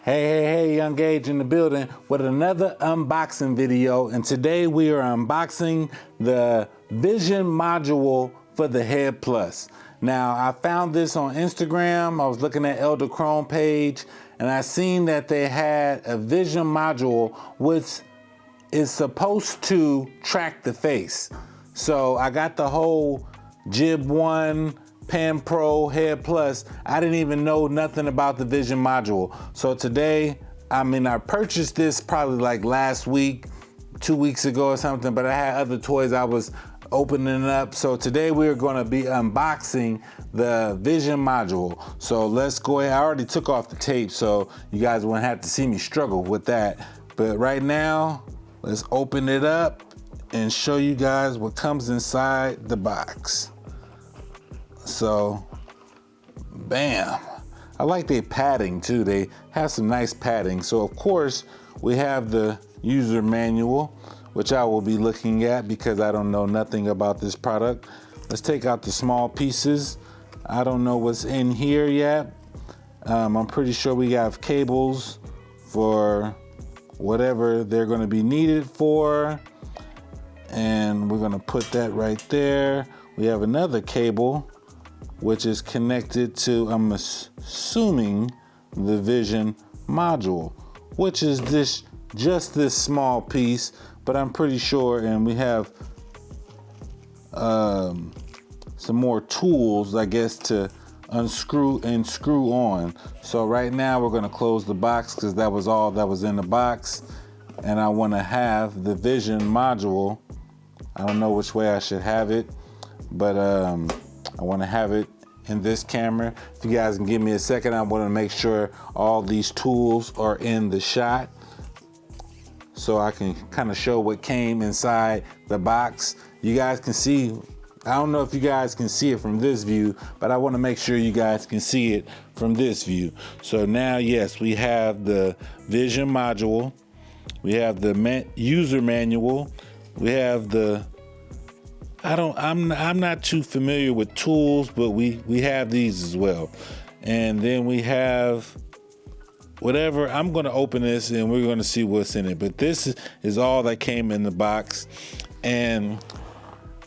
Hey, Young Age in the building with another unboxing video. And today we are unboxing the Vision Module for the HeadPlus. Now, I found this on Instagram. I was looking at Edelkrone page and I seen that they had a Vision Module which is supposed to track the face. So I got the whole Jib 1, Pen Pro, HeadPlus. I didn't even know nothing about the Vision Module. So today, I purchased this probably like last week, 2 weeks ago or something, but I had other toys I was opening up. So today we're gonna be unboxing the Vision Module. So let's go ahead. I already took off the tape, so you guys won't have to see me struggle with that. But right now, let's open it up and show you guys what comes inside the box. So, bam. I like their padding too. They have some nice padding. So of course, we have the user manual, which I will be looking at because I don't know nothing about this product. Let's take out the small pieces. I don't know what's in here yet. I'm pretty sure we have cables for whatever they're gonna be needed for. And we're gonna put that right there. We have another cable which is connected to, I'm assuming, the Vision Module, which is just this small piece, but I'm pretty sure, and we have some more tools, I guess, to unscrew and screw on. So right now we're gonna close the box because that was all that was in the box, and I wanna have the Vision Module. I don't know which way I should have it, but I want to have it in this camera. If you guys can give me a second, I want to make sure all these tools are in the shot so I can kind of show what came inside the box. You guys can see, I don't know if you guys can see it from this view, but I want to make sure you guys can see it from this view. So now, yes, we have the Vision Module, we have the user manual, we have the, I'm not too familiar with tools, but we have these as well. And then we have whatever. I'm going to open this and we're going to see what's in it. But this is all that came in the box. And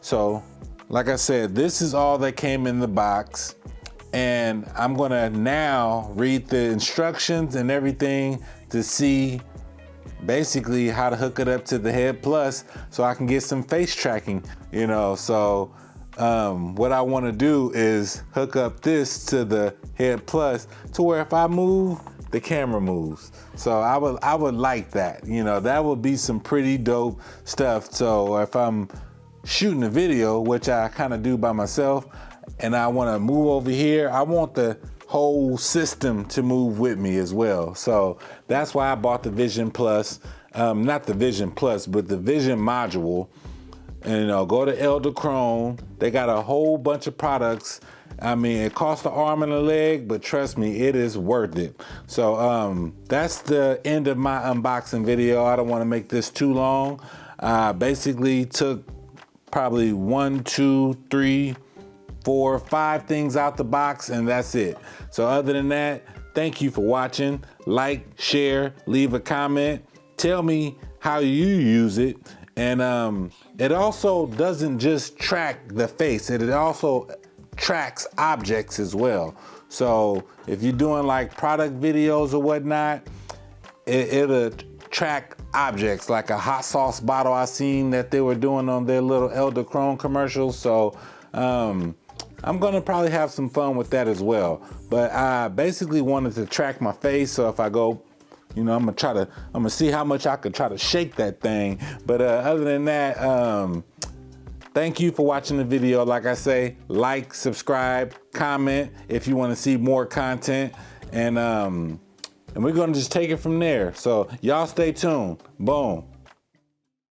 so, like I said, this is all that came in the box. And I'm going to now read the instructions and everything to see basically how to hook it up to the HeadPlus so I can get some face tracking, you know. So what I want to do is hook up this to the HeadPlus to where if I move, the camera moves. So I would like that, you know. That would be some pretty dope stuff. So if I'm shooting a video, which I kind of do by myself, and I want to move over here, I want the whole system to move with me as well. So that's why I bought the Vision Plus, not the Vision Plus, but the Vision Module. And you know, go to Edelkrone. They got a whole bunch of products. I mean, it costs an arm and a leg, but trust me, it is worth it. So that's the end of my unboxing video. I don't want to make this too long. I basically took probably 1, 2, 3, 4, 5 things out the box, and that's it. So other than that, thank you for watching. Like, share, leave a comment. Tell me how you use it. And it also doesn't just track the face, it also tracks objects as well. So if you're doing like product videos or whatnot, it'll track objects, like a hot sauce bottle I seen that they were doing on their little Edelkrone commercials. So I'm gonna probably have some fun with that as well. But I basically wanted to track my face, so if I go, you know, I'm gonna see how much I could try to shake that thing. But other than that, thank you for watching the video. Like I say, like, subscribe, comment if you want to see more content, and we're gonna just take it from there. So y'all stay tuned. Boom.